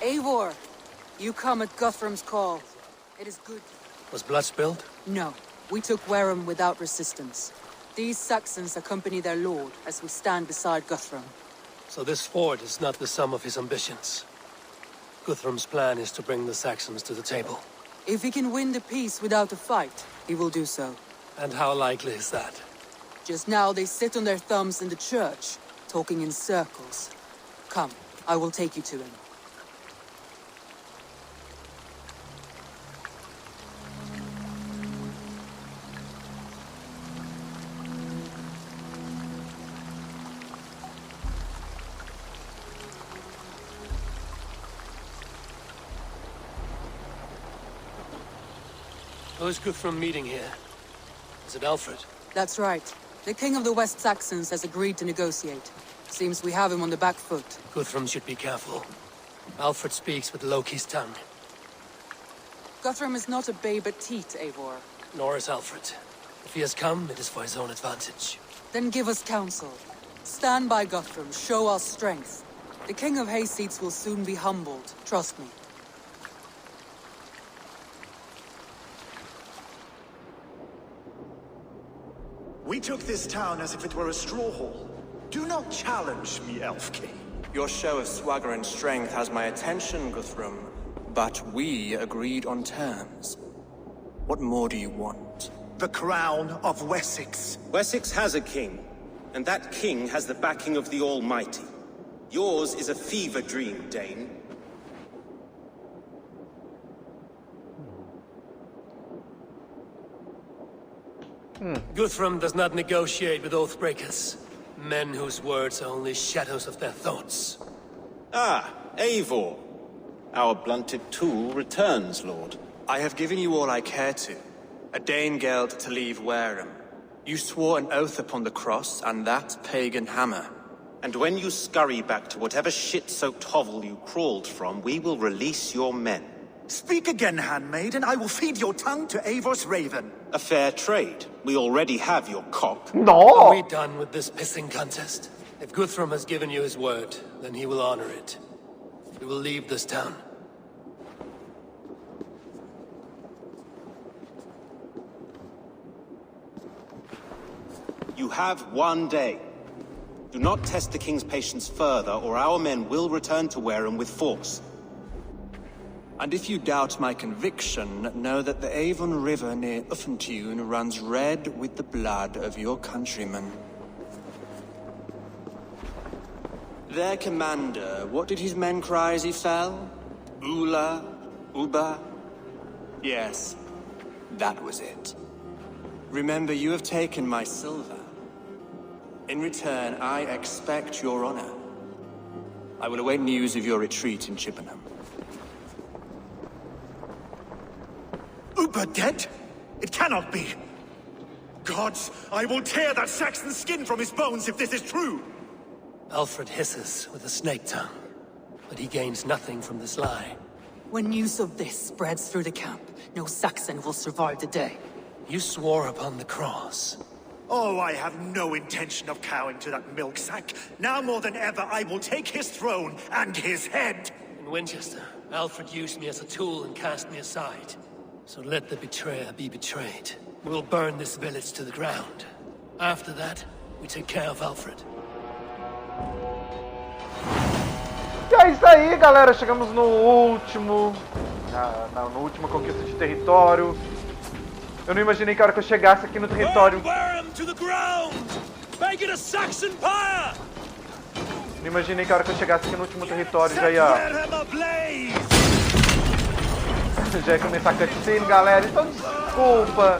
Eivor, you come at Guthrum's call. It is good. Was blood spilled? No, we took Wareham without resistance. These Saxons accompany their lord as we stand beside Guthrum. So this fort is not the sum of his ambitions. Guthrum's plan is to bring the Saxons to the table. If he can win the peace without a fight, he will do so. And how likely is that? Just now they sit on their thumbs in the church, talking in circles. Come, I will take you to him. Who is Guthrum meeting here? Is it Alfred? That's right. The king of the West Saxons has agreed to negotiate. Seems we have him on the back foot. Guthrum should be careful. Alfred speaks with Loki's tongue. Guthrum is not a babe at teat, Eivor. Nor is Alfred. If he has come, it is for his own advantage. Then give us counsel. Stand by Guthrum, show our strength. The king of Hayseeds will soon be humbled, trust me. We took this town as if it were a straw hall. Do not challenge me, Elf King. Your show of swagger and strength has my attention, Guthrum. But we agreed on terms. What more do you want? The crown of Wessex. Wessex has a king, and that king has the backing of the Almighty. Yours is a fever dream, Dane. Guthrum does not negotiate with oathbreakers. Men whose words are only shadows of their thoughts. Ah, Eivor. Our blunted tool returns, Lord. I have given you all I care to. A Danegeld to leave Wareham. You swore an oath upon the cross, and that pagan hammer. And when you scurry back to whatever shit-soaked hovel you crawled from, we will release your men. Speak again, handmaid, and I will feed your tongue to Eivor's raven. A fair trade. We already have your cock. Are we done with this pissing contest? If Guthrum has given you his word, then he will honor it. We will leave this town. You have one day. Do not test the king's patience further, or our men will return to Wareham with force. And if you doubt my conviction, know that the Avon River near Uffentune runs red with the blood of your countrymen. Their commander, what did his men cry as he fell? Ula? Uba? Yes, that was it. Remember, you have taken my silver. In return, I expect your honor. I will await news of your retreat in Chippenham. Uber dead? It cannot be. Gods, I will tear that Saxon's skin from his bones if this is true. Alfred hisses with a snake tongue, but he gains nothing from this lie. When news of this spreads through the camp, no Saxon will survive the day. You swore upon the cross. Oh, I have no intention of cowing to that milk sack. Now more than ever, I will take his throne and his head. In Winchester, Alfred used me as a tool and cast me aside. So let the betrayer be betrayed. We'll burn this village to the ground. After that, we take care of Alfred. E é isso aí, galera. Chegamos no último... Na última conquista de território. Eu não imaginei que a hora que eu chegasse aqui no território... Não imaginei que a hora que eu chegasse aqui no último território já ia começar a cutscene, galera. Então desculpa.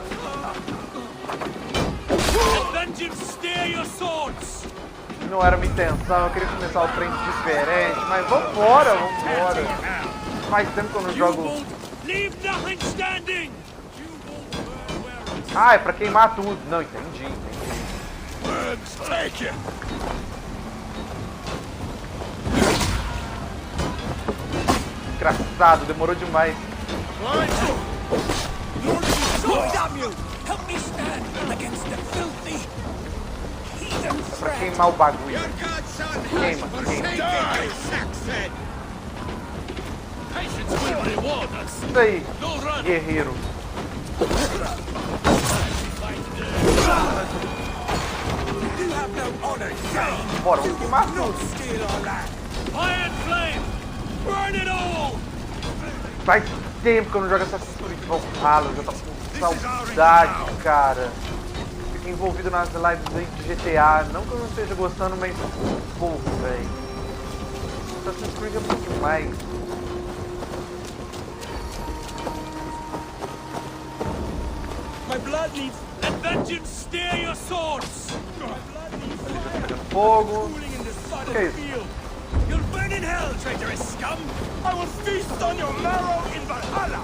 Não era minha intenção, eu queria começar o trem diferente, mas vambora. Faz tempo que eu não jogo... Ah, é pra queimar tudo. Não, entendi. desgraçado, demorou demais. É pra queimar o bagulho. Queima, queima. Isso aí, guerreiro. Bora, vamos queimar tudo. Faz tempo que eu não jogo essas Creed Valhalla, já tô com saudade, cara. Fiquei envolvido nas lives aí de GTA, não que eu não esteja gostando, mas pô, velho. Assassin's Creed é muito demais. My blood needs and vengeance steer your swords. Fogo. Que é isso? You'll burn in hell, traitorous scum. I will feast on your marrow in Valhalla.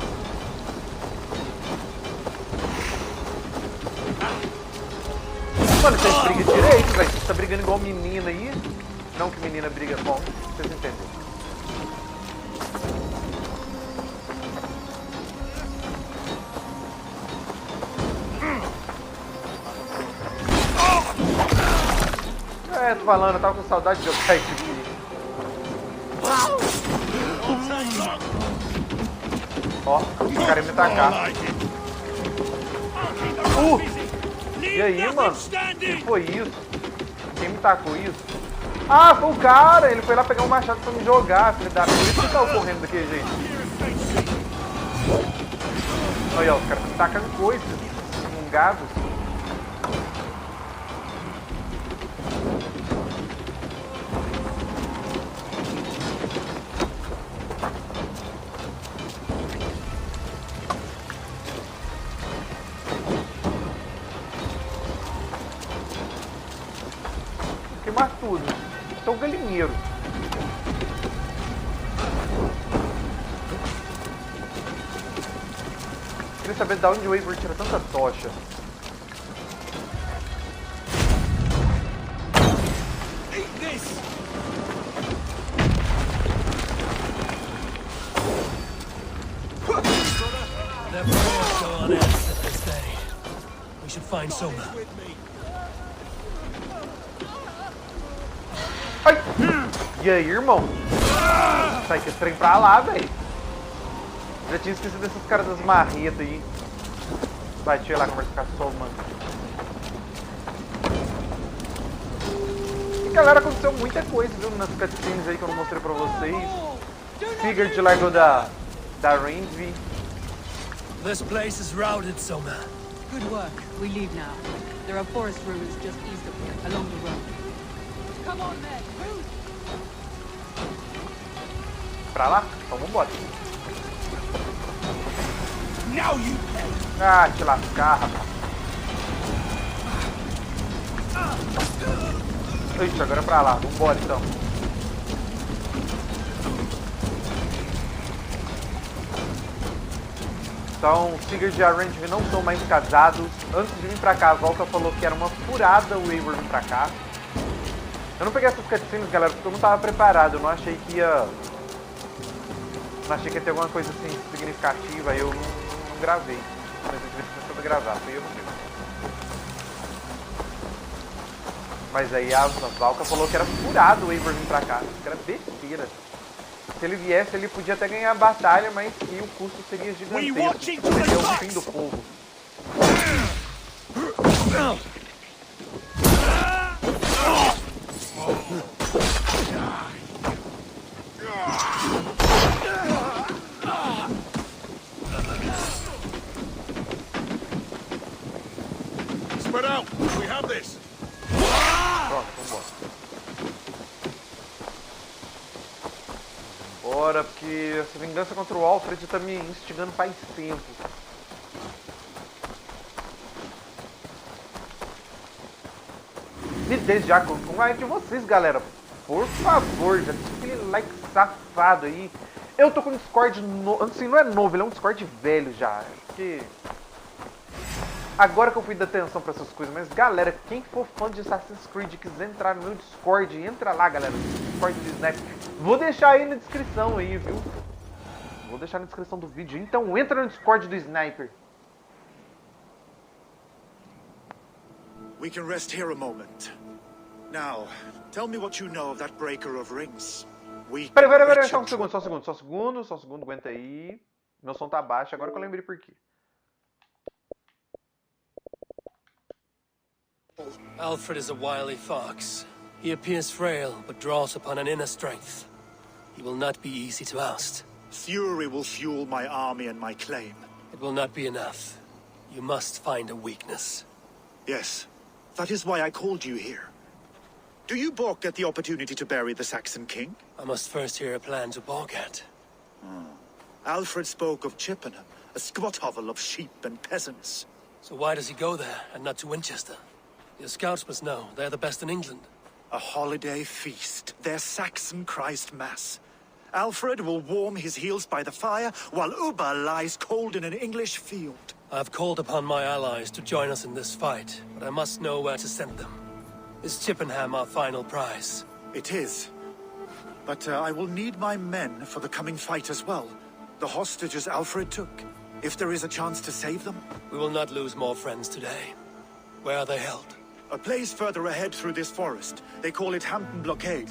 Mano, vocês brigam direito, velho. Você tá brigando igual menina aí. Não que menina briga bom, vocês entenderam. É, tô falando, eu tava com saudade de jogar isso aqui. Ó, o cara ia me atacar. E aí, mano? O que foi isso? Quem me tacou isso? Ah, foi o cara! Ele foi lá pegar um machado pra me jogar, filho da puta. Por isso que tava correndo daquele jeito. Olha, ó, os caras me tacando coisas. Um gado. Queimar tudo. Sou um galinheiro. Queria saber de onde o Eivor tira tanta tocha. We should find Soma. Ai! E aí, irmão? Sai que esse trem pra lá, velho. Já tinha esquecido desses caras das marretas aí. Vai, deixa eu ir lá conversar com a Soma, mano. E galera, aconteceu muita coisa, viu? Nas cutscenes aí que eu não mostrei pra vocês. Sigurd largou da range. This place is routed, Soma. Good work. We leave now. There are forest ruins just east of here, along the road. Come on, men. Move! Pra lá? Então vambora. Now you pay. Ah, te lascar, rapaz. Ixi, agora é pra lá. Vambora, então. Então, Sigurd e a Range não são mais casados. Antes de vir pra cá, a Volta falou que era uma furada o Eivor vir pra cá. Eu não peguei essas cutscenes, galera, porque eu não tava preparado. Eu não achei que ia... Não achei que ia ter alguma coisa assim significativa. Aí eu não gravei. Mas eu tive que começar a gravar, foi eu mesmo. Mas aí a Valka falou que era furado o Eivor vir pra cá. Que era besteira. Se ele viesse, ele podia até ganhar a batalha, mas que o custo seria gigantesco. Seria o fim do povo. Spread out. We have this. Pronto, vambora. Bora, porque essa vingança contra o Alfred tá me instigando faz tempo. Me deixe já com o like de vocês, galera. Por favor, já deixa aquele like safado aí. Eu tô com um Discord novo, assim, não é novo, ele é um Discord velho já. Porque... Agora que eu fui dar atenção pra essas coisas, mas galera, quem for fã de Assassin's Creed e quiser entrar no meu Discord, entra lá, galera, Discord do Snap. Vou deixar aí na descrição aí, viu? Vou deixar na descrição do vídeo. Então entra no Discord do Sniper. We can rest here a moment. Now, tell me what you know of that breaker of rings. Peraí, só um segundo, aguenta aí. Meu som tá baixo, agora que eu lembrei por quê. Alfred is a wily fox. He appears frail, but draws upon an inner strength. He will not be easy to oust. Fury will fuel my army and my claim. It will not be enough. You must find a weakness. Yes, that is why I called you here. Do you balk at the opportunity to bury the Saxon king? I must first hear a plan to balk at. Alfred spoke of Chippenham, a squat hovel of sheep and peasants. So why does he go there, and not to Winchester? Your scouts must know. They're the best in England. A holiday feast, their Saxon Christ Mass. Alfred will warm his heels by the fire, while Uba lies cold in an English field. I've called upon my allies to join us in this fight, but I must know where to send them. Is Chippenham our final prize? It is. But I will need my men for the coming fight as well. The hostages Alfred took. If there is a chance to save them. We will not lose more friends today. Where are they held? A place further ahead through this forest. They call it Hampton Blockade.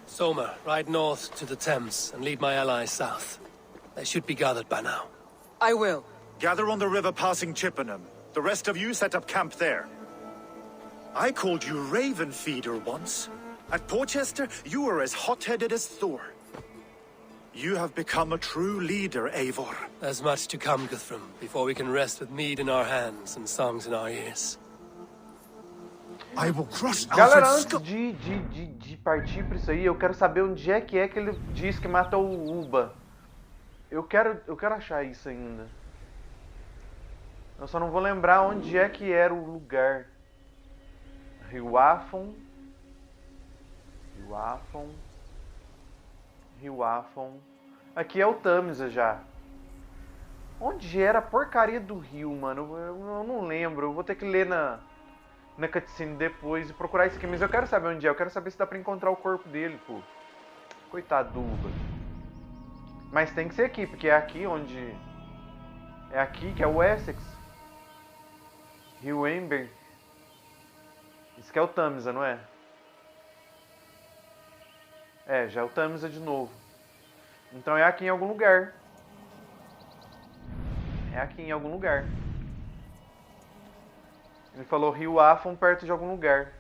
Soma, ride north to the Thames and lead my allies south. They should be gathered by now. I will. Gather on the river passing Chippenham. The rest of you set up camp there. I called you Raven Feeder once. At Porchester, you were as hot-headed as Thor. You have become a true leader, Eivor. There's much to come, Guthrum, before we can rest with mead in our hands and songs in our ears. I will crush Galera, Alfred's antes de partir pra isso aí, eu quero saber onde é que ele diz que matou o Uba. Eu quero achar isso ainda. Eu só não vou lembrar onde é que era o lugar. Rio-Afon. Aqui é o Tamisa já. Onde era a porcaria do rio, mano? Eu não lembro. Eu vou ter que ler na cutscene depois e procurar isso aqui. Mas eu quero saber onde é. Eu quero saber se dá pra encontrar o corpo dele, pô. Coitado do Uba. Mas tem que ser aqui, porque é aqui onde... É aqui que é o Wessex. Rio Ember. Isso que é o Tamisa, não é? É, já é o Tamisa de novo. Então é aqui em algum lugar. É aqui em algum lugar. Ele falou Rio Afon perto de algum lugar.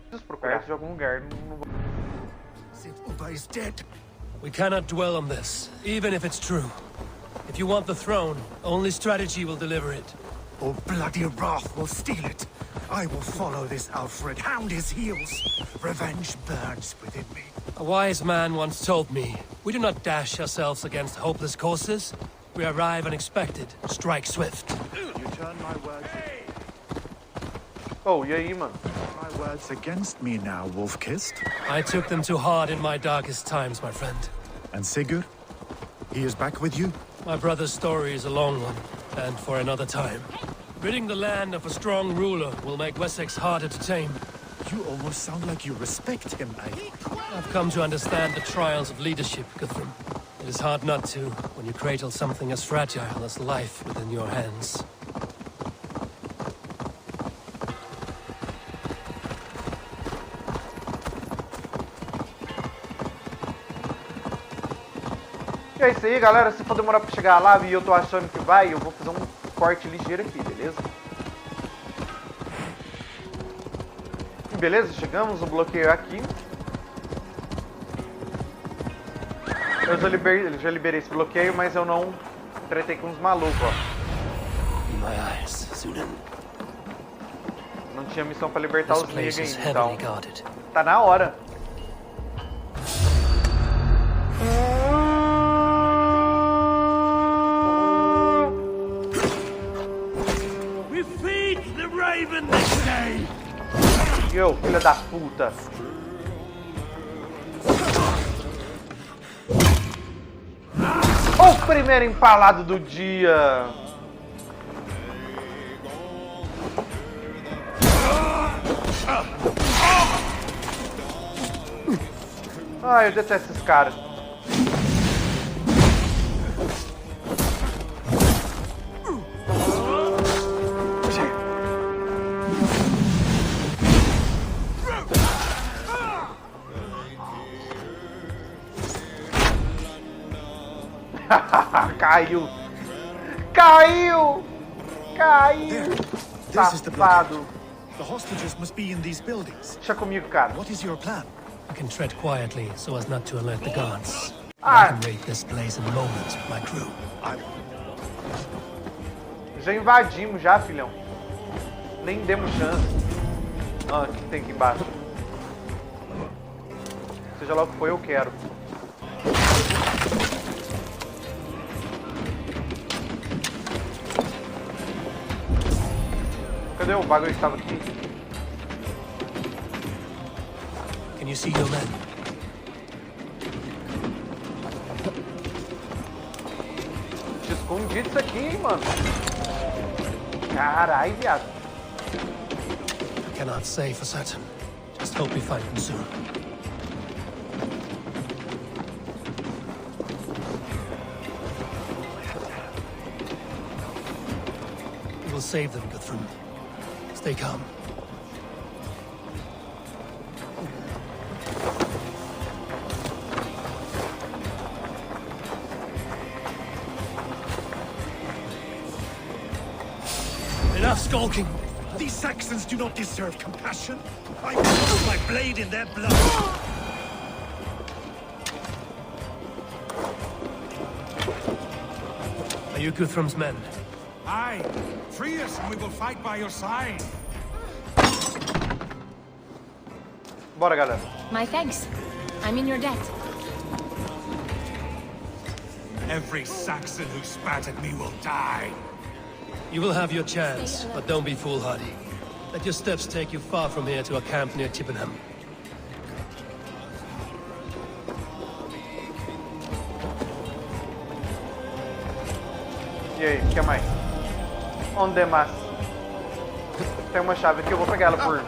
Preciso procurar perto de algum lugar. Não vou... Uba is dead. We cannot dwell on this, even if it's true. If you want the throne, only strategy will deliver it. Or bloody wrath will steal it. I will follow this Alfred, hound his heels. Revenge burns within me. A wise man once told me, we do not dash ourselves against hopeless courses. We arrive unexpected, strike swift. You turn my words... Oh, e aí, mano? My words against me now, Wolf-Kissed. I took them too hard in my darkest times, my friend. And Sigurd? He is back with you? My brother's story is a long one, and for another time. Ridding the land of a strong ruler will make Wessex harder to tame. You almost sound like you respect him, Eivor. I've come to understand the trials of leadership, Guthrum. It is hard not to, when you cradle something as fragile as life within your hands. E é isso aí, galera. Se for demorar pra chegar lá e eu tô achando que vai, eu vou fazer um corte ligeiro aqui, beleza? Beleza, chegamos no bloqueio aqui. Eu já liberei esse bloqueio, mas eu não tretei com os malucos, ó. In my eyes, Sunan. Não tinha missão pra libertar This os place niggas is ainda, então heavily guarded. tá na hora. We feed the raven this day. Eu, filha da puta. O primeiro empalado do dia. Ai, eu detesto esses caras. Caiu! Caiu! Caiu! Safado! The hostages must be in these buildings. Deixa comigo, cara. What is your plan? I can tread quietly so as not to alert the guards. I Ah, can raid this place in moments with my crew. já invadimos já, filhão. Nem demos chance. Ah, o que tem aqui embaixo? Seja lá o que for, eu quero. Cadê o bagulho que estava aqui? Can you see your men? Escondido isso aqui, hein, mano. Caralho, viado. I cannot say for certain. Just hope we find them soon. We will save them, Guthrum. Stay calm. Enough skulking! These Saxons do not deserve compassion. I will put my blade in their blood. Are you Guthrum's men? Aye. Free us and we will fight by your side. Bora, galera. My thanks. I'm in your debt. Every Saxon who spat at me will die. You will have your chance, but don't be foolhardy. Let your steps take you far from here to a camp near Chippenham. E aí, o que mais? Onde mais? Tem uma chave aqui, eu vou pegar ela por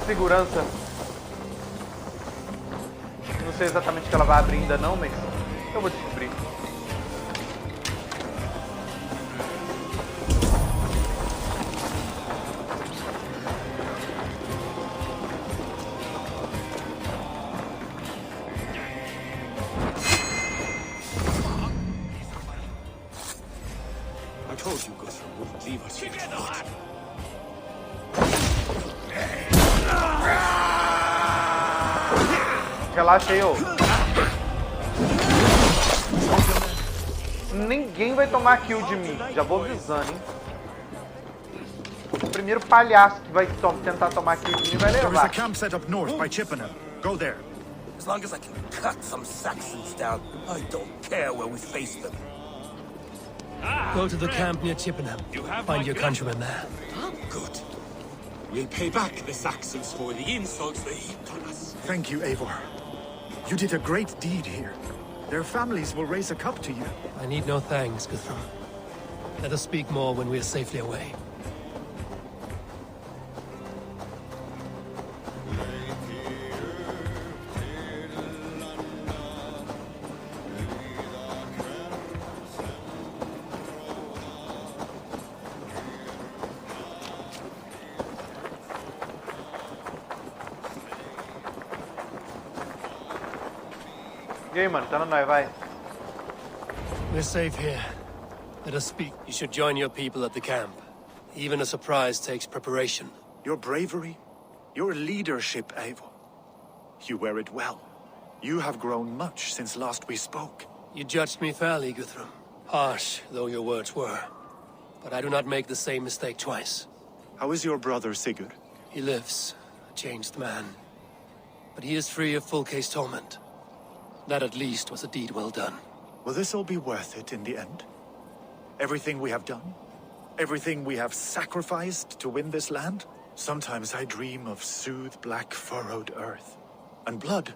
segurança. Não sei exatamente o que ela vai abrir ainda não, mas eu vou descobrir. I told you Guthrum wouldn't leave us here. Relaxa aí, ô. Ninguém vai tomar kill de mim. Já vou avisando, hein. O primeiro palhaço que vai tentar tomar kill de mim vai There is a levar. camp set up north by Chippenham. Go there. As long as I can cut some Saxons down, I don't care where we face them. Go to the camp near Chippenham. Find your countrymen there. Good. We'll pay back the Saxons for the insults they heaped on us. Thank you, Eivor. You did a great deed here. Their families will raise a cup to you. I need no thanks, Guthrum. Let us speak more when we are safely away. E aí, mano, tá na nós, vai. We're safe here. Let us speak. You should join your people at the camp. Even a surprise takes preparation. Your bravery, your leadership, Eivor. You wear it well. You have grown much since last we spoke. You judged me fairly, Guthrum. Harsh though your words were. But I do not make the same mistake twice. How is your brother, Sigurd? He lives, a changed man. But he is free of full case torment. That at least was a deed well done. Will this all be worth it in the end? Everything we have done? Everything we have sacrificed to win this land? Sometimes I dream of soothe black furrowed earth. And blood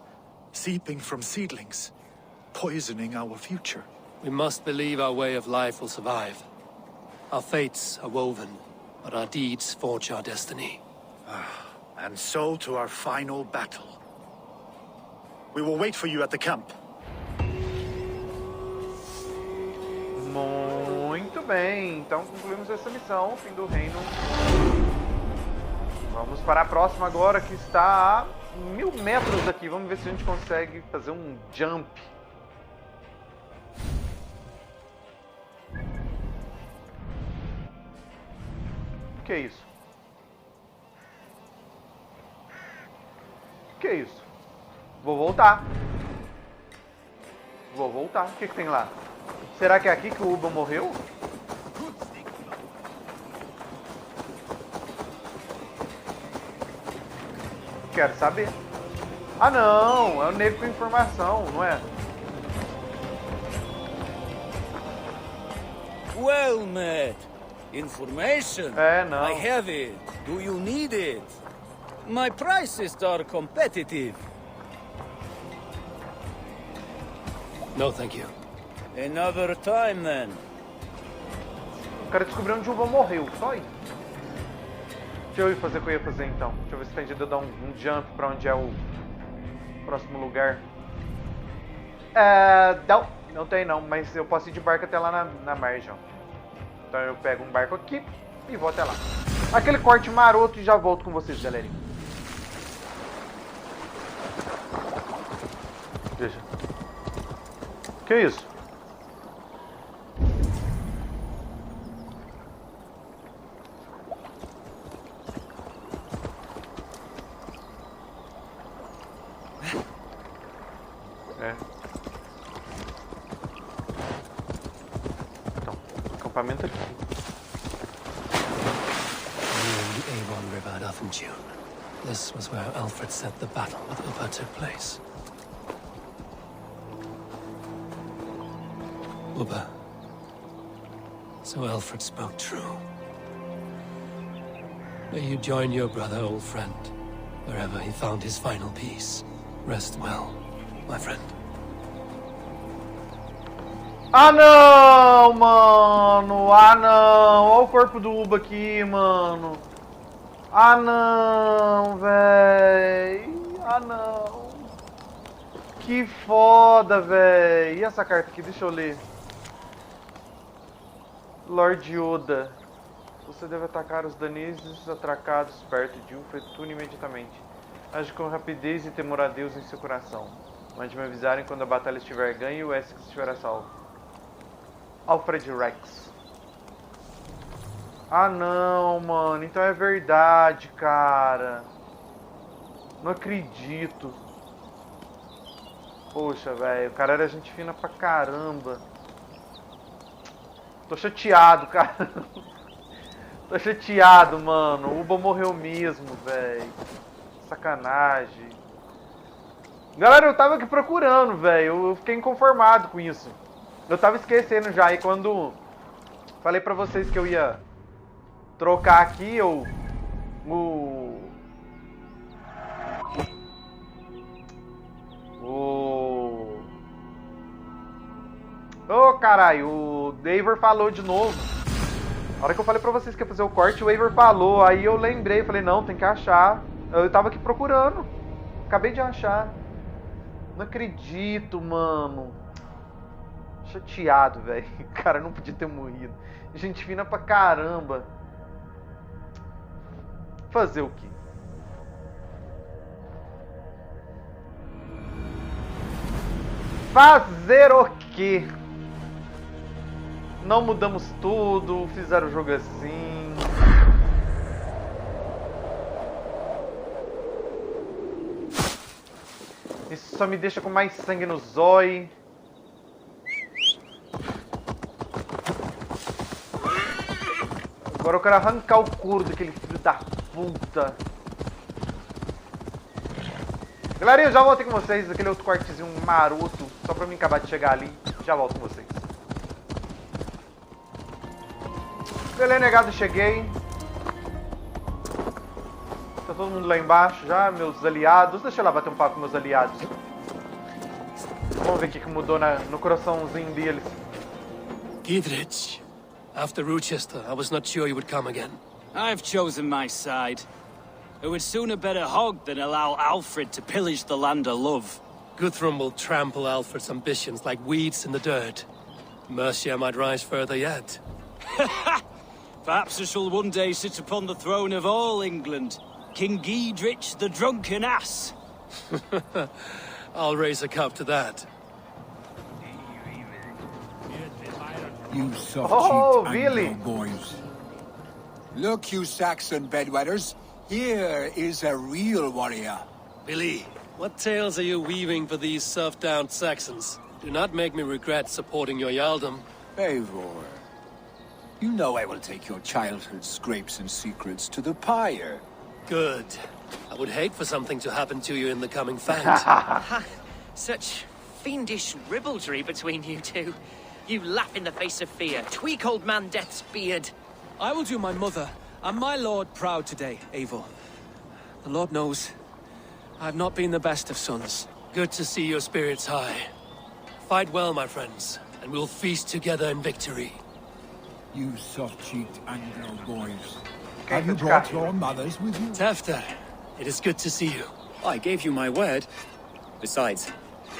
seeping from seedlings, poisoning our future. We must believe our way of life will survive. Our fates are woven, but our deeds forge our destiny. And so to our final battle. We will wait for you at the camp. Muito bem, então concluímos essa missão, fim do reino. Vamos para a próxima agora, que está a 1000 metros daqui. Vamos ver se a gente consegue fazer um jump. O que é isso? O que é isso? Vou voltar. Vou voltar. O que tem lá? Será que é aqui que o Uba morreu? Quero saber. Ah não, é o negro com informação, não é? Well met. Information? não. I have it. Do you need it? My prices are competitive. No, thank you. Another time, then. Eu quero descobrir onde o Uba morreu, só isso. Deixa eu ir fazer o que eu ia fazer então. Deixa eu ver se tem jeito de eu dar um jump pra onde é o próximo lugar. Não tem não, mas eu posso ir de barco até lá na margem. Então eu pego um barco aqui e vou até lá. Aquele corte maroto e já volto com vocês, galerinha. Veja. Que é isso? Então, acampamento aqui. Nearing the Eivor River at June. This was where Alfred said the battle with Upa took place. Uba. So Alfred spoke true. May you join your brother, old friend, wherever he found his final peace. Rest well, my friend. Ah não, mano! Ah não! Olha o corpo do Uba aqui, mano! Ah não, véi! Ah não! Que foda, véi! E essa carta aqui? Deixa eu ler. Lord Yoda. Você deve atacar os daneses atracados perto de Ulfetune imediatamente. Age com rapidez e temor a Deus em seu coração. Mande me avisarem quando a batalha estiver ganha e o Wessex estiver a salvo. Alfred Rex. Ah não, mano. Então é verdade, cara. Não acredito. Poxa, velho. O cara era gente fina pra caramba. Tô chateado, cara. Tô chateado, mano. O Uba morreu mesmo, velho. Sacanagem. Galera, eu tava aqui procurando, velho. Eu fiquei inconformado com isso. Eu tava esquecendo já. E quando falei pra vocês que eu ia trocar aqui, Ô, caralho, o Eivor falou de novo. Na hora que eu falei pra vocês que ia fazer o corte, o Eivor falou. Aí eu lembrei, falei, não, tem que achar. Eu tava aqui procurando. Acabei de achar. Não acredito, mano. Chateado, velho. O cara não podia ter morrido. Gente fina pra caramba. Fazer o quê? Fazer o quê? Não mudamos tudo, fizeram o jogo assim. Isso só me deixa com mais sangue no zóio. Agora eu quero arrancar o couro daquele filho da puta. Galera, eu já volto com vocês. Aquele outro quartezinho maroto. Só pra mim acabar de chegar ali. Já volto com vocês. Beleza, negado, cheguei. Tá todo mundo lá embaixo já, meus aliados. Deixa eu lá bater um papo com meus aliados. Vamos ver o que mudou no coraçãozinho deles. After Rochester, I was not sure you would come again. I've chosen my side. who would sooner bet a hog than allow Alfred to pillage the land of love. Guthrum will trample Alfred's ambitions like weeds in the dirt. Mercia might rise further yet. Perhaps I shall one day sit upon the throne of all England. King Giedrich the drunken ass. I'll raise a cup to that. You soft really? boys. Look, you Saxon bedwetters. Here is a real warrior. Billy, what tales are you weaving for these surf-down Saxons? Do not make me regret supporting your Jarldom. Eivor, you know I will take your childhood scrapes and secrets to the pyre. Good. I would hate for something to happen to you in the coming fight. Such fiendish ribaldry between you two. You laugh in the face of fear, tweak old man Death's beard. I will do my mother and my lord proud today, Eivor. The Lord knows I have not been the best of sons. Good to see your spirits high. Fight well, my friends, and we'll feast together in victory. You soft-cheeked Anglo boys. Have you brought your mothers with you? Tefter, it is good to see you. I gave you my word. Besides,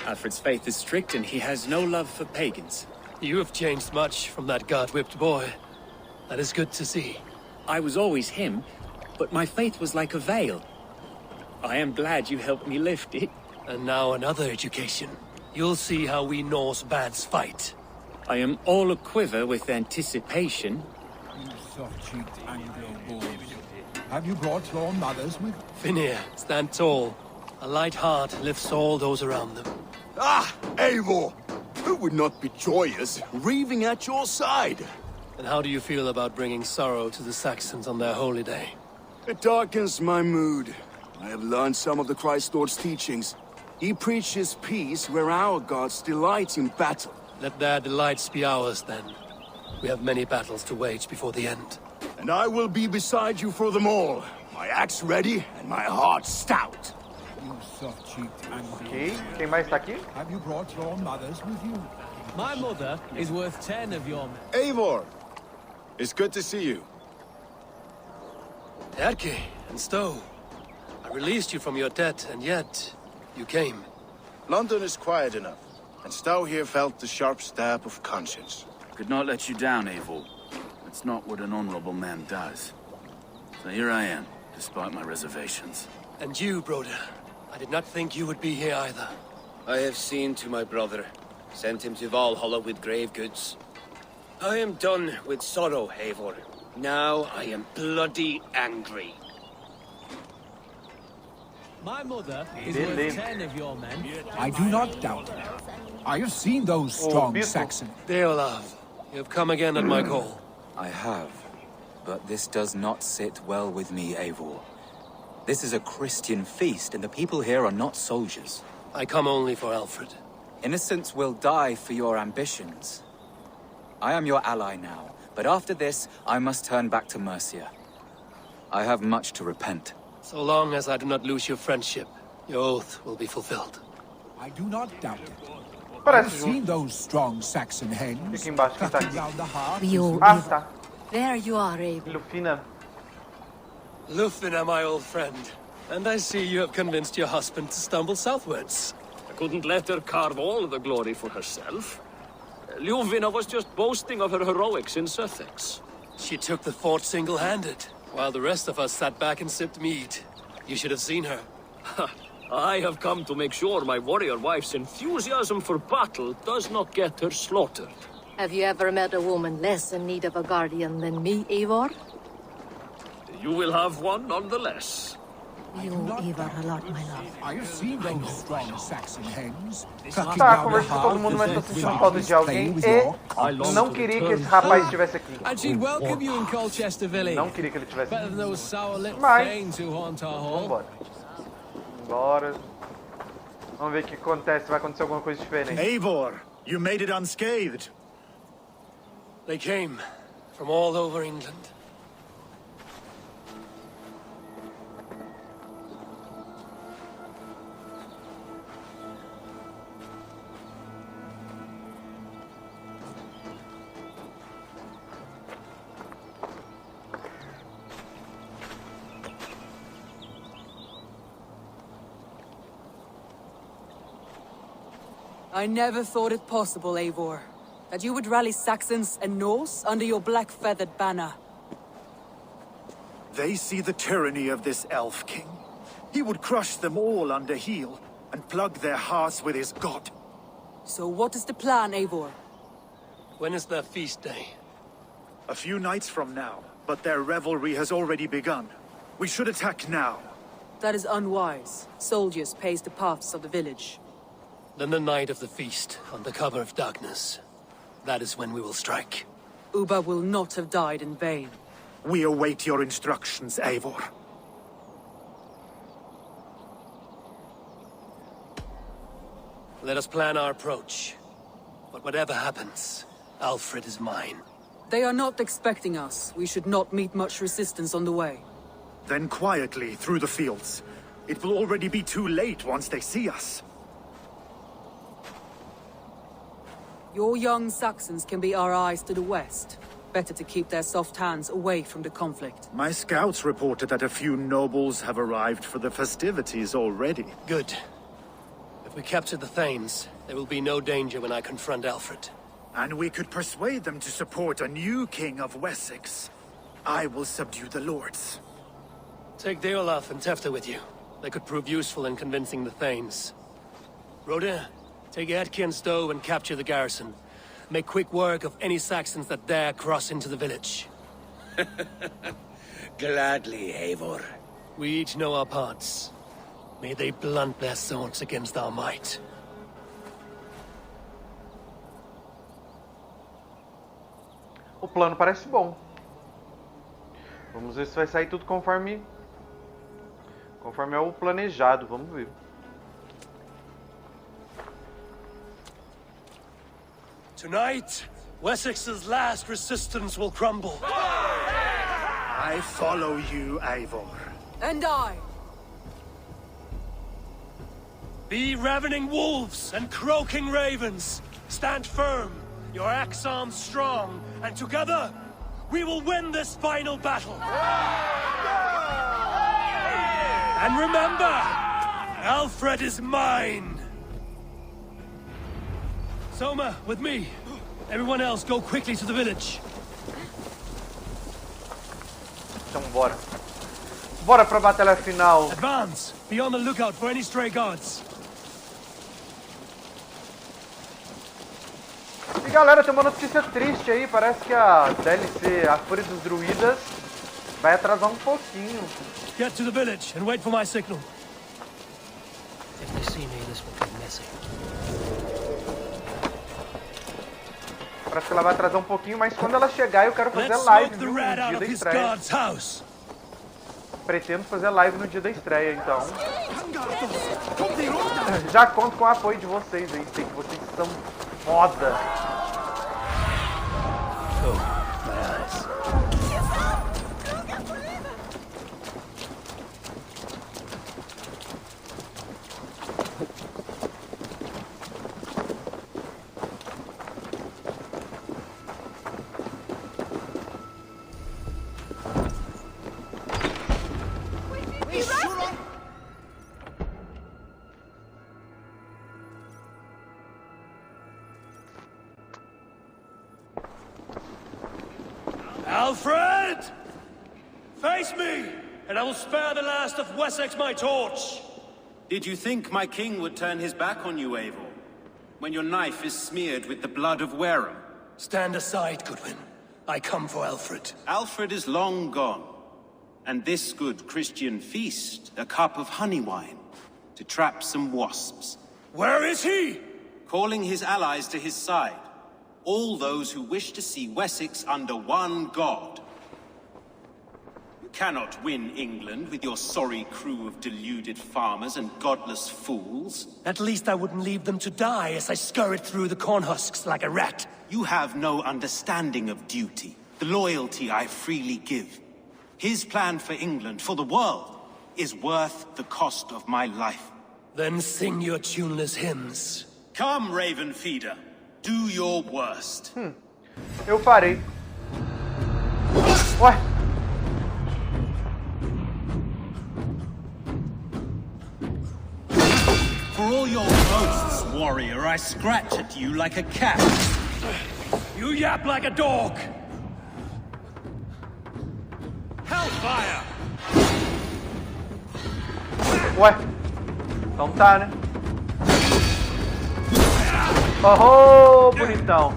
Alfred's faith is strict and he has no love for pagans. You have changed much from that God-whipped boy. That is good to see. I was always him, but my faith was like a veil. I am glad you helped me lift it. And now another education. You'll see how we Norse bads fight. I am all aquiver with anticipation. You soft-cheeked Anglo boys. Have you brought your mothers with? Finir, stand tall. A light heart lifts all those around them. Ah, Eivor! Who would not be joyous, raving at your side? And how do you feel about bringing sorrow to the Saxons on their holy day? It darkens my mood. I have learned some of the Christ Lord's teachings. He preaches peace where our gods delight in battle. Let their delights be ours, then. We have many battles to wage before the end. And I will be beside you for them all. My axe ready and my heart stout. You soft-cheeked Anglo. Ok, quem mais tá aqui? Have you brought your mothers with you? My mother is worth 10 of your men. Eivor! It's good to see you. Erke and Stowe. I released you from your debt, and yet you came. London is quiet enough, and Stowe here felt the sharp stab of conscience. Could not let you down, Eivor. That's not what an honorable man does. So here I am, despite my reservations. And you, Broder. I did not think you would be here either. I have seen to my brother, sent him to Valhalla with grave goods. I am done with sorrow, Eivor. Now I am bloody angry. My mother is worth 10 of your men. I do not doubt it. I have seen those strong Saxons. Deolav, you have come again at my call. I have, but this does not sit well with me, Eivor. This is a Christian feast, and the people here are not soldiers. I come only for Alfred. Innocents will die for your ambitions. I am your ally now, but after this, I must turn back to Mercia. I have much to repent. So long as I do not lose your friendship, your oath will be fulfilled. I do not doubt it. Parece I've seen those strong Saxon hens. Fica embaixo, quem tá cutting aqui? down the heart. Ah, tá. There you are, Eivor. Lufina. Lufina, my old friend. And I see you have convinced your husband to stumble southwards. I couldn't let her carve all the glory for herself. Ljuvina was just boasting of her heroics in Wessex. She took the fort single-handed, while the rest of us sat back and sipped mead. You should have seen her. I have come to make sure my warrior wife's enthusiasm for battle does not get her slaughtered. Have you ever met a woman less in need of a guardian than me, Eivor? You will have one nonetheless. You owe Eivor a lot, my love. I have seen those strong Saxon hens. Tá, conversa com todo mundo, mas tô sentindo falta de alguém e não queria que esse rapaz estivesse aqui. And she'd welcome you in Colchester Village. Não queria que ele estivesse Better than aqui. those sour-lipped Mas, thanes who haunt our hall. vambora. Bora. Vamos ver o que acontece, vai acontecer alguma coisa diferente. Eivor, you made it unscathed. They came from all over England. I never thought it possible, Eivor, that you would rally Saxons and Norse under your black-feathered banner. They see the tyranny of this elf king. He would crush them all under heel and plug their hearts with his god. So what is the plan, Eivor? When is their feast day? A few nights from now, but their revelry has already begun. We should attack now. That is unwise. Soldiers pace the paths of the village. Then the night of the feast, under cover of darkness. That is when we will strike. Uba will not have died in vain. We await your instructions, Eivor. Let us plan our approach. But whatever happens, Alfred is mine. They are not expecting us. We should not meet much resistance on the way. Then quietly through the fields. It will already be too late once they see us. Your young Saxons can be our eyes to the west. Better to keep their soft hands away from the conflict. My scouts reported that a few nobles have arrived for the festivities already. Good. If we capture the Thanes, there will be no danger when I confront Alfred. And we could persuade them to support a new king of Wessex. I will subdue the lords. Take Deolaf and Tefta with you. They could prove useful in convincing the Thanes. Rhoda, take Etki and Stowe and capture the garrison. Make quick work of any Saxons that dare cross into the village. Gladly, Eivor. We each know our parts. May they blunt their swords against our might. O plano parece bom. Vamos ver se vai sair tudo conforme é o planejado. Vamos ver. Tonight, Wessex's last resistance will crumble. I follow you, Eivor. And I. Be ravening wolves and croaking ravens. Stand firm, your axe arms strong, and together, we will win this final battle. And remember, Alfred is mine. Soma, with me. Everyone else, go quickly to the village. Então bora. Bora pra batalha final. Advance. Be on the lookout for any stray guards. E galera, tem uma notícia triste aí. Parece que a DLC, a Fúria dos Druidas, vai atrasar um pouquinho. Get to the village and wait for my signal. If they see me, this will be messy. Parece que ela vai atrasar um pouquinho, mas quando ela chegar eu quero fazer live no dia da estreia. Pretendo fazer live no dia da estreia, então. Já conto com o apoio de vocês aí, sei que vocês são foda. Alfred! Face me, and I will spare the last of Wessex my torch! Did you think my king would turn his back on you, Eivor? When your knife is smeared with the blood of Wareham? Stand aside, Goodwin. I come for Alfred. Alfred is long gone. And this good Christian feast, a cup of honey wine, to trap some wasps. Where is he? Calling his allies to his side. All those who wish to see Wessex under one god. You cannot win England with your sorry crew of deluded farmers and godless fools. At least I wouldn't leave them to die as I scurried through the corn husks like a rat. You have no understanding of duty, the loyalty I freely give. His plan for England, for the world, is worth the cost of my life. Then sing your tuneless hymns. Come, Raven Feeder. Do your worst. Eu parei. Ué. all your boasts, warrior, I scratch at you like a cat. You yap like a dog! Hellfire! Ué, então tá, né? Oh, bonitão.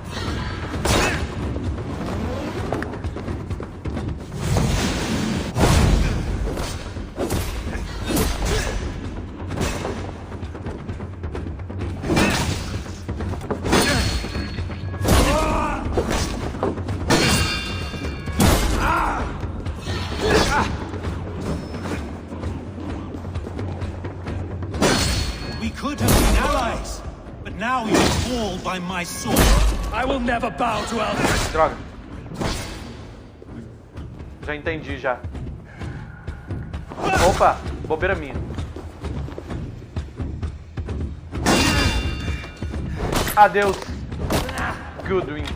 We could have been allies, but now you fall by my sword. I will never bow to elders. Droga. Já entendi, já. Opa, bobeira minha. Adeus, Goodwin.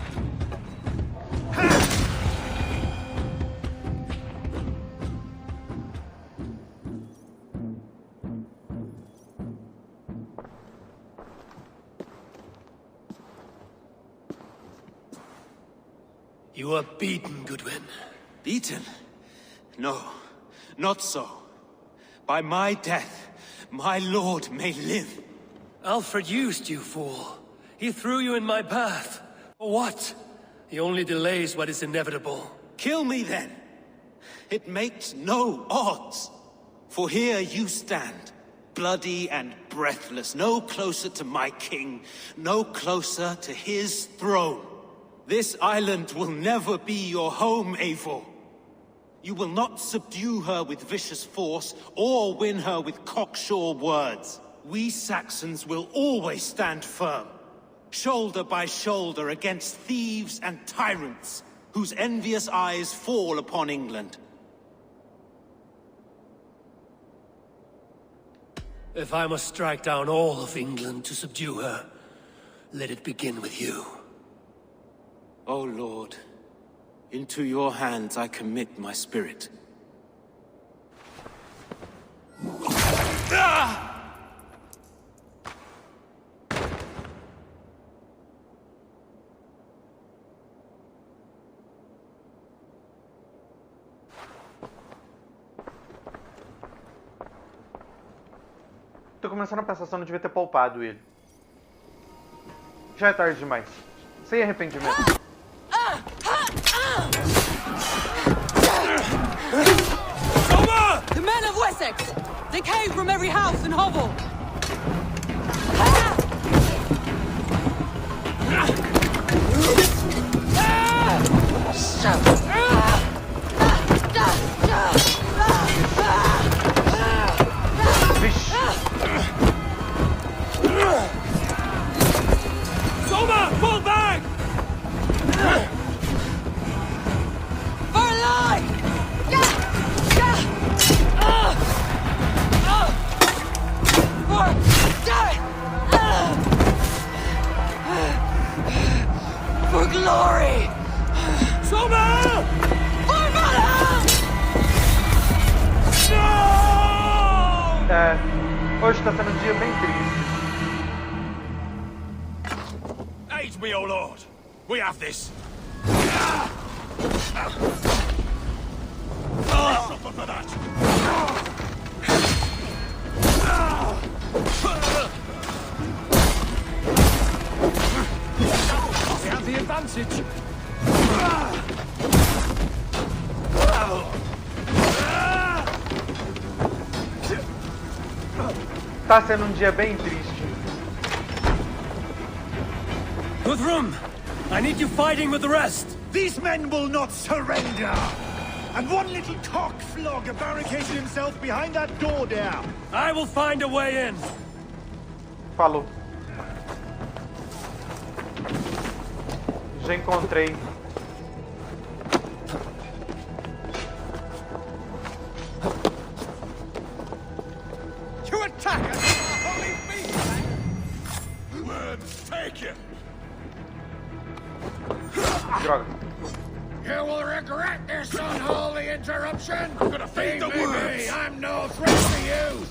You are beaten, Goodwin. Beaten? No, not so. By my death, my lord may live. Alfred used you, fool. He threw you in my path. For what? He only delays what is inevitable. Kill me then. It makes no odds. For here you stand, bloody and breathless, no closer to my king, no closer to his throne. This island will never be your home, Eivor. You will not subdue her with vicious force, or win her with cocksure words. We Saxons will always stand firm, shoulder by shoulder against thieves and tyrants, whose envious eyes fall upon England. If I must strike down all of England to subdue her, let it begin with you. O Lord, into your hands I commit my spirit. Tô começando a pensar se eu não devia ter poupado ele. Já é tarde demais. Sem arrependimento. The men of Wessex! They came from every house and hovel! Soma! Fall back! For life! For glory! Soma! For valor! No! Hoje tá sendo um dia bem triste. Aid me, O Lord! We have this! Suffer for that! We have the advantage. Tá sendo um dia bem triste. Guthrum, I need you fighting with the rest. These men will not surrender! And one little cock flogger barricaded himself behind that door there. I will find a way in. Falou. Já encontrei. You attack us! Holy beast! Words take you! Droga. You will regret this unholy interruption! I'm gonna feed the words! I'm no threat to you!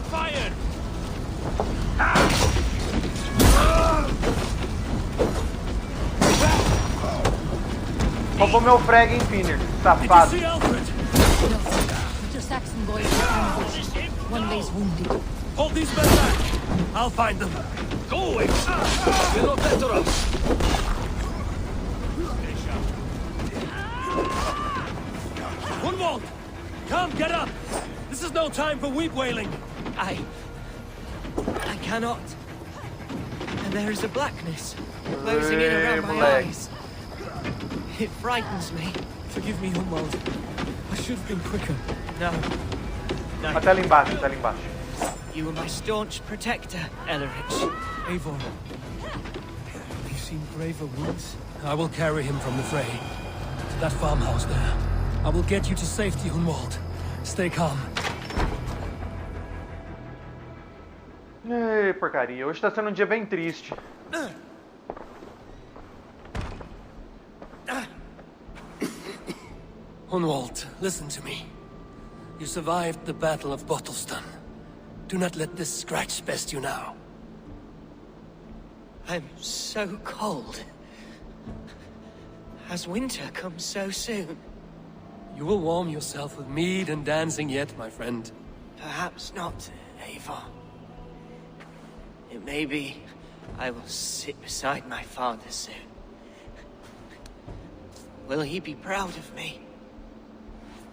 Shock fired! Roubou meu frag, hein, Finner? Safado. Your Saxon boys are ambushed. One lays wounded. Hold these men back! I'll find them. Go away! We're not veterans! Grunwald! Come, get up! This is no time for weep wailing! I cannot. And there is a blackness closing in around my eyes. It frightens me. Forgive me, Grunwald. I should have been quicker. No. Até ali embaixo, até ali embaixo. You were my staunch protector, Ellerich. Eivor, have you seen braver wounds? I will carry him from the fray. To that farmhouse there. I will get you to safety, Grunwald. Stay calm. Ei, porcaria. Hoje tá sendo um dia bem triste. Grunwald, listen to me. You survived the Battle of Bottleston. Do not let this scratch best you now. I'm so cold. Has winter come so soon? You will warm yourself with mead and dancing yet, my friend. Perhaps not, Eivor. It may be I will sit beside my father soon. Will he be proud of me?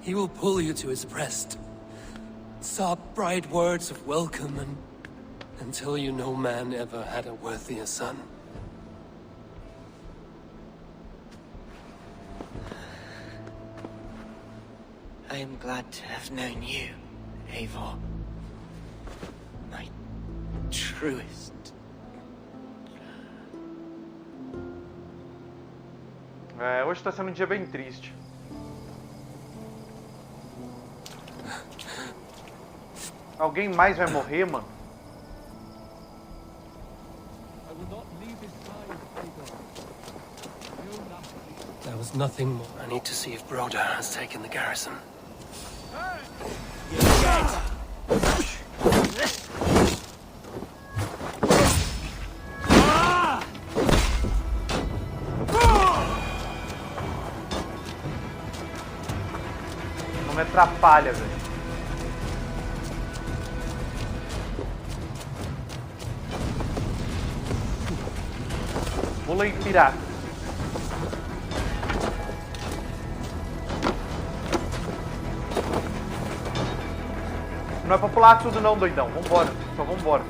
He will pull you to his breast. Sob bright words of welcome until you no man ever had a worthier son. I am glad to have known you, Eivor. My truest. É, hoje tá sendo um dia bem triste. Alguém mais vai morrer, mano? There was nothing more. I need to see if Broder has taken the garrison. Não me atrapalha, velho. Pula aí, pirata. Não é pra pular tudo não, doidão. Vambora. Só vambora.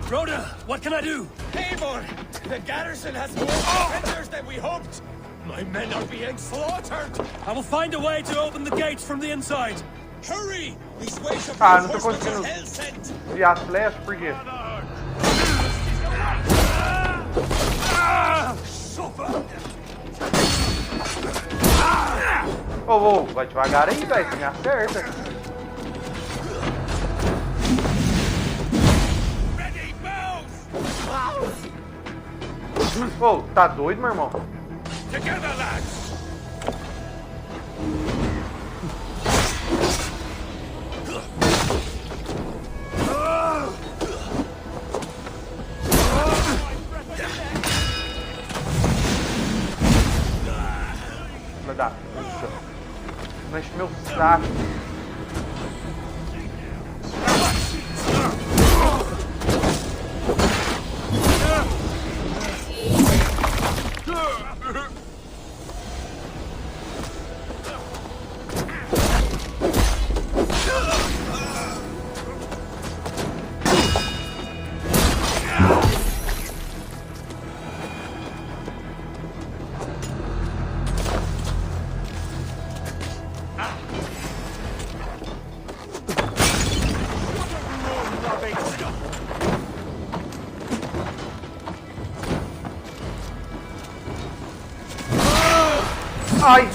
Broder, what can I do? Eivor! The garrison has more defenders than we hoped! My men are being slaughtered! I will find a way to open the gates from the inside. Hurry! These ways of Ah, não tô reinforcements conseguindo are hell sent! enviar as flechas, por quê? Ô, vai devagar aí, velho, você me acerta. Ô, tá doido, meu irmão? Together, lads! Filha da puta. Não enche meu saco. Ai!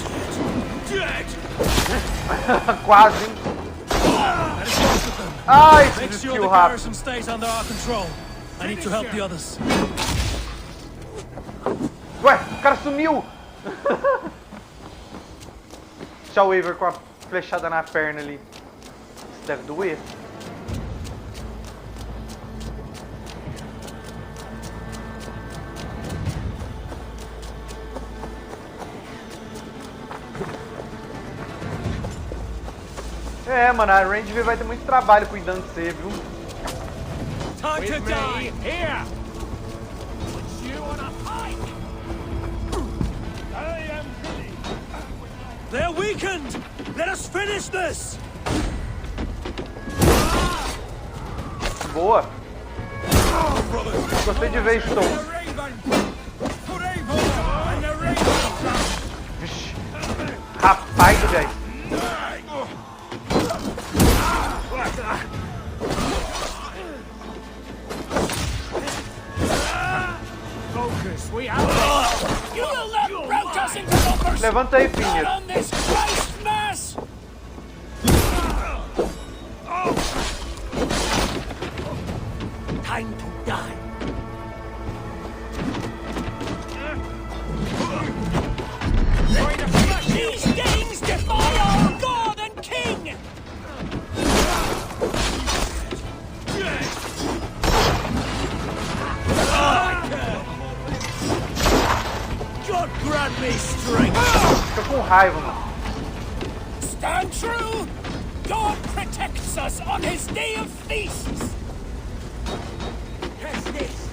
Quase, hein? Ai, Make esse sure skill the rápido. garrison stays under our control. I need to help the others. Ué, o cara sumiu! Deixa o Eivor com a flechada na perna ali. Isso deve doer. É, mano, a Range vai ter muito trabalho cuidando de você, viu? Time to die! Here! Put you on a pike! I am ready! They're weakened! Let us finish this! Boa! Gostei de ver Stones. Vixe! Rapaz, velho! Focus, we have it! You will not rout us into robbers! Levanta aí, Pinheiro. Not on this Christ mass! Time to die! These things defy our God and King! God grant me strength! Tô com raiva, mano. Stand true! God protects us on his day of feasts! Catch this!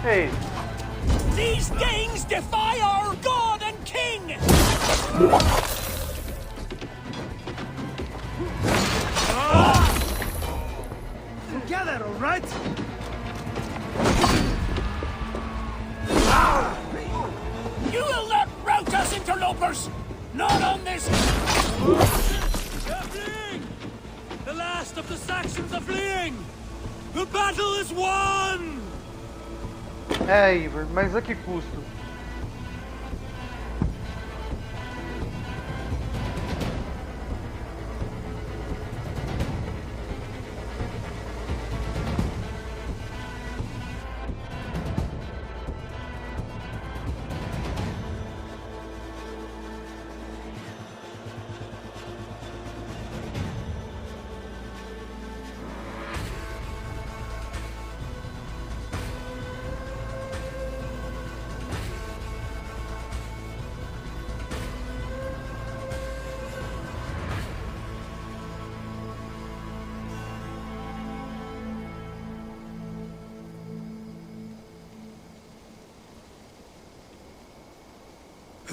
Hey. These things defy our God and King! Together, all right? You will not rout us, interlopers! Not on this... They're fleeing! The last of the Saxons are fleeing! The battle is won! É, Eivor, mas a que custo?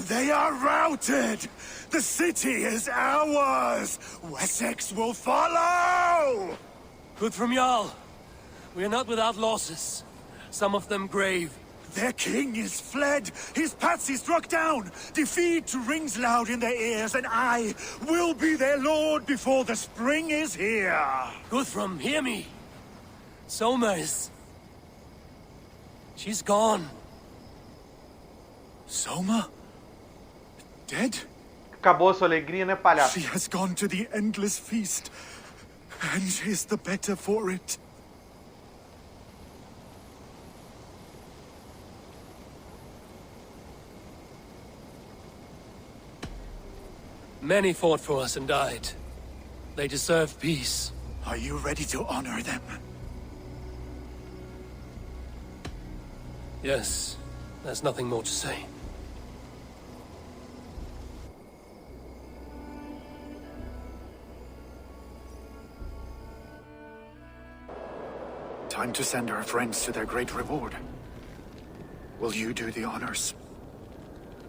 They are routed! The city is ours! Wessex will follow! Good from Jarl. We are not without losses. Some of them grave. Their king is fled! His patsy struck down! Defeat rings loud in their ears, and I will be their lord before the spring is here! Guthrum, hear me! Soma is... She's gone. Soma? Dead? Acabou a sua alegria, né, palhaço? She has gone to the endless feast, and is the better for it. Many fought for us and died. They deserve peace. Are you ready to honor them? Yes, there's nothing more to say. Time to send our friends to their great reward. Will you do the honors?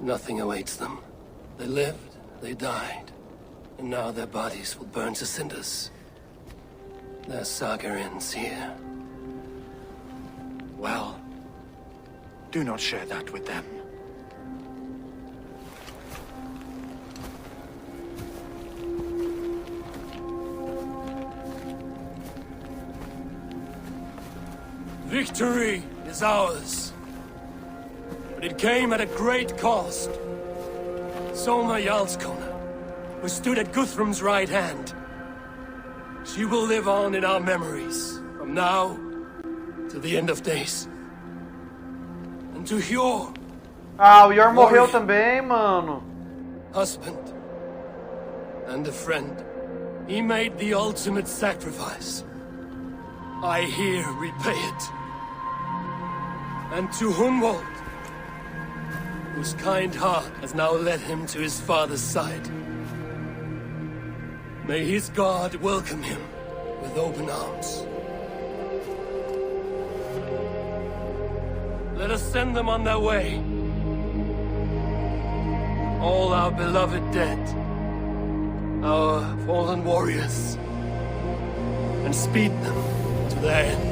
Nothing awaits them. They lived, they died, and now their bodies will burn to cinders. Their saga ends here. Well, do not share that with them. Victory is ours. But it came at a great cost. Soma Jarlskona, who stood at Guthrum's right hand. She will live on in our memories, from now to the end of days. And to Hjor. Ah, o Hjor morreu também, mano. Husband. And a friend. He made the ultimate sacrifice. I here repay it. And to Hunwald, whose kind heart has now led him to his father's side. May his God welcome him with open arms. Let us send them on their way. All our beloved dead, our fallen warriors, and speed them to their end.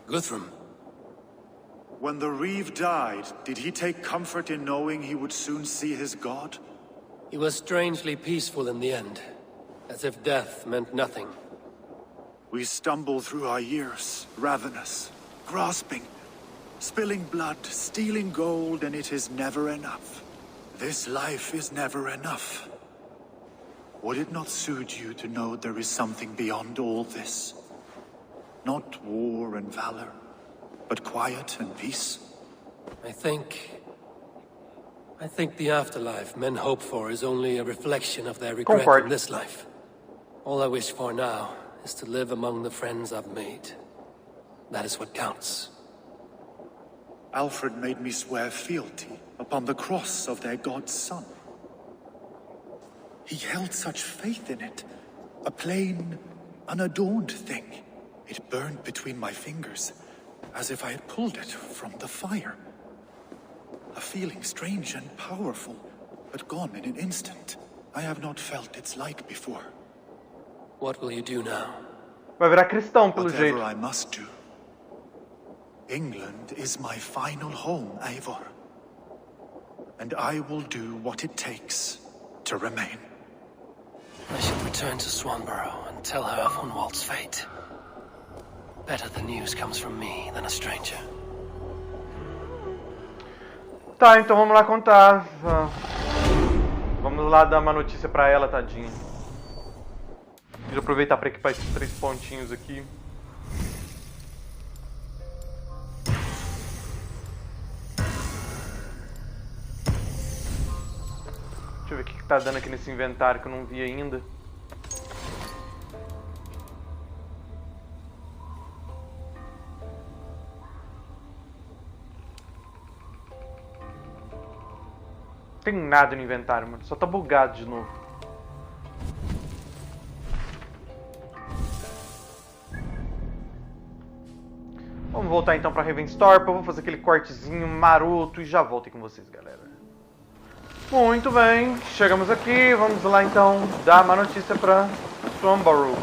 Guthrum. When the Reeve died, did he take comfort in knowing he would soon see his god? He was strangely peaceful in the end, as if death meant nothing. We stumble through our years, ravenous, grasping, spilling blood, stealing gold, and it is never enough. This life is never enough. Would it not suit you to know there is something beyond all this? Not war and valor, but quiet and peace? I think the afterlife men hope for is only a reflection of their regret in this life. All I wish for now is to live among the friends I've made. That is what counts. Alfred made me swear fealty upon the cross of their god's son. He held such faith in it, a plain, unadorned thing. It burned between my fingers, as if I had pulled it from the fire. A feeling strange and powerful, but gone in an instant. I have not felt its like before. What will you do now? Vai virar cristão, pelo jeito. Whatever I must do. England is my final home, Eivor. And I will do what it takes to remain. I should return to Swanborough and tell her of Hunwald's fate. Better the news comes from me than a stranger. Tá, então vamos lá contar. Vamos lá dar uma notícia pra ela, tadinha. Deixa eu aproveitar pra equipar esses 3 pontinhos aqui. Deixa eu ver o que tá dando aqui nesse inventário que eu não vi ainda. Não tem nada no inventário, mano. Só tá bugado de novo. Vamos voltar então pra Ravensthorpe. Eu vou fazer aquele cortezinho maroto e já volto aí com vocês, galera. Muito bem. Chegamos aqui. Vamos lá então dar uma notícia pra Swanborough.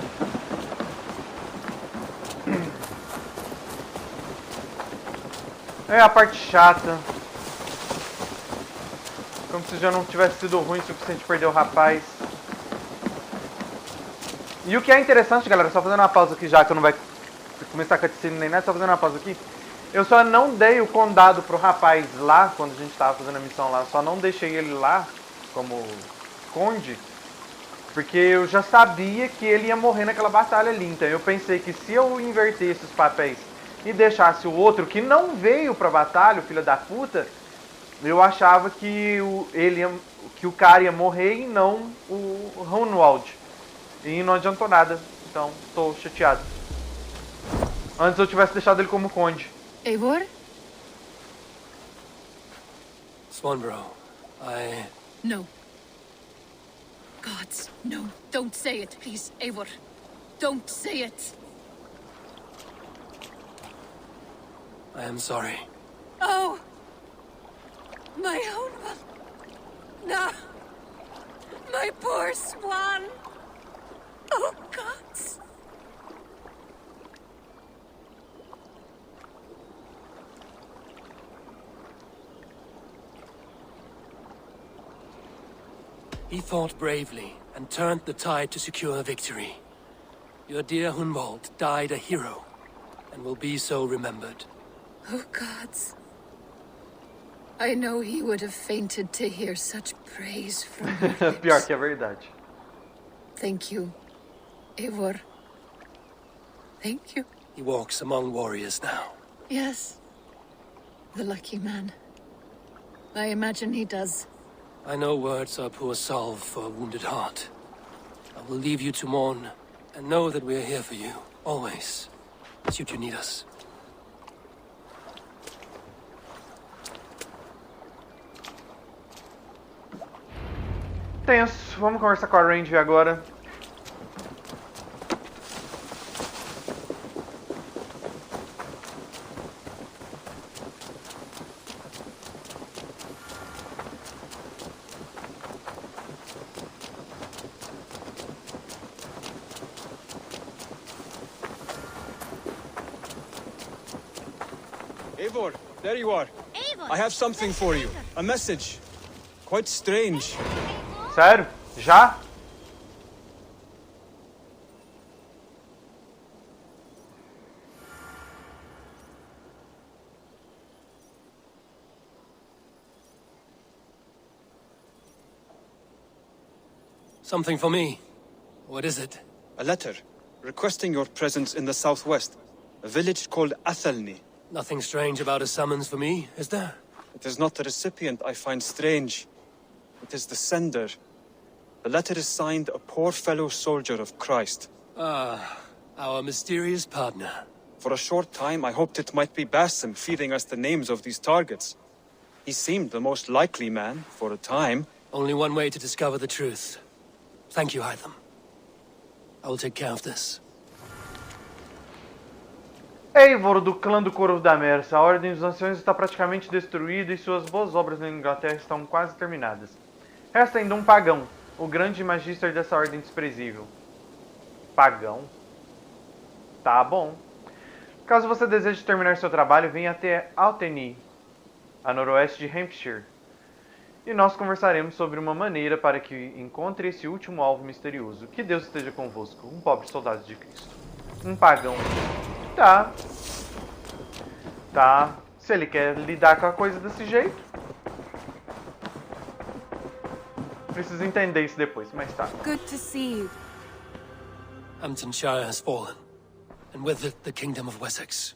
É a parte chata. Como se já não tivesse sido ruim o suficiente perder o rapaz. E o que é interessante, galera, só fazendo uma pausa aqui já, que eu não vai começar a cutscene nem nada, só fazendo uma pausa aqui. Eu só não dei o condado pro rapaz lá, quando a gente tava fazendo a missão lá. Só não deixei ele lá, como conde, porque eu já sabia que ele ia morrer naquela batalha ali. Então eu pensei que se eu invertesse os papéis e deixasse o outro, que não veio pra batalha, o filho da puta, eu achava que o cara ia morrer e não o Runwald. E não adiantou nada, então tô chateado. Antes eu tivesse deixado ele como conde. Eivor? Swanborough, No. Gods, no. Don't say it, please, Eivor. Don't say it. I am sorry. Oh! My own one. No. My poor swan. Oh, gods. He fought bravely and turned the tide to secure victory. Your dear Hunwald died a hero and will be so remembered. Oh, gods. I know he would have fainted to hear such praise from your lips. Pior que é verdade. Thank you, Eivor. Thank you. He walks among warriors now. Yes. The lucky man. I imagine he does. I know words are poor salve for a wounded heart. I will leave you to mourn, and know that we are here for you, always, should you need us. Tenso. Vamos conversar com a Range agora. Eivor, there you are. Eivor, I have something for you. A message. Quite strange. Sério? Já? Something for me. What is it? A letter requesting your presence in the southwest, a village called Athelney. Nothing strange about a summons for me, is there? It is not the recipient I find strange. It is the sender. The letter is signed a poor fellow soldier of Christ. Ah, our mysterious partner. For a short time, I hoped it might be Basim feeding us the names of these targets. He seemed the most likely man, for a time. Only one way to discover the truth. Thank you, Hytham. I will take care of this. Eivor, do clã do Corvo da Mersa. A Ordem dos Anciões está praticamente destruída e suas boas obras na Inglaterra estão quase terminadas. Resta ainda um pagão, o grande magister dessa ordem desprezível. Pagão? Tá bom. Caso você deseje terminar seu trabalho, venha até Athelney, a noroeste de Hampshire. E nós conversaremos sobre uma maneira para que encontre esse último alvo misterioso. Que Deus esteja convosco, um pobre soldado de Cristo. Um pagão. Tá. Tá. Se ele quer lidar com a coisa desse jeito. Preciso entender isso depois, mas tá. Good to see you. Hamptonshire has fallen, and with it the kingdom of Wessex.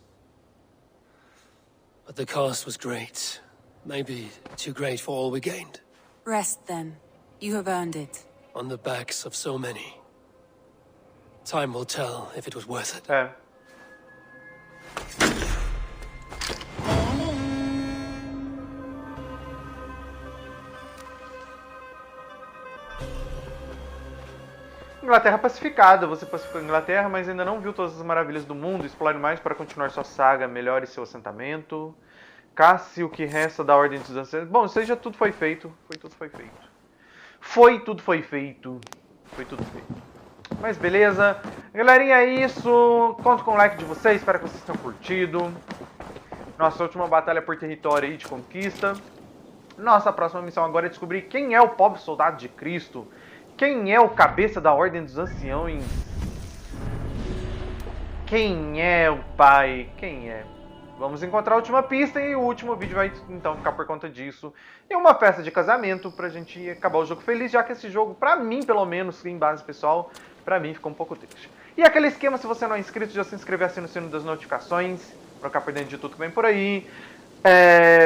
But the cost was great. Maybe too great for all we gained. Rest then. You have earned it. On the backs of so many. Time will tell if it was worth it. É. Inglaterra pacificada. Você pacificou a Inglaterra, mas ainda não viu todas as maravilhas do mundo. Explore mais para continuar sua saga. Melhore seu assentamento. Casse o que resta da Ordem dos Anciões. Bom, seja tudo foi feito. Tudo foi feito. Mas beleza. Galerinha, é isso. Conto com o like de vocês. Espero que vocês tenham curtido. Nossa última batalha por território aí de conquista. Nossa próxima missão agora é descobrir quem é o pobre soldado de Cristo. Quem é o cabeça da Ordem dos Anciões. Quem é o pai? Quem é? Vamos encontrar a última pista e o último vídeo vai então ficar por conta disso. E uma festa de casamento pra gente acabar o jogo feliz, já que esse jogo, pra mim pelo menos, em base pessoal, pra mim ficou um pouco triste. E aquele esquema, se você não é inscrito, já se inscreve assim no sino das notificações, pra ficar por dentro de tudo que vem por aí.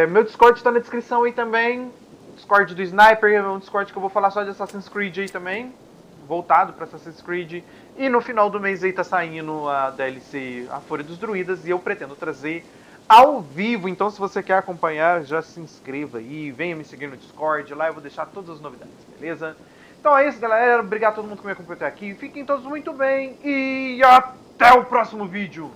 Meu Discord tá na descrição aí também. Discord do Sniper, é um Discord que eu vou falar só de Assassin's Creed aí também. Voltado para Assassin's Creed. E no final do mês aí tá saindo a DLC A Fúria dos Druidas. E eu pretendo trazer ao vivo. Então se você quer acompanhar, já se inscreva aí. Venha me seguir no Discord. Lá eu vou deixar todas as novidades, beleza? Então é isso, galera. Obrigado a todo mundo que me acompanhou até aqui. Fiquem todos muito bem. E até o próximo vídeo.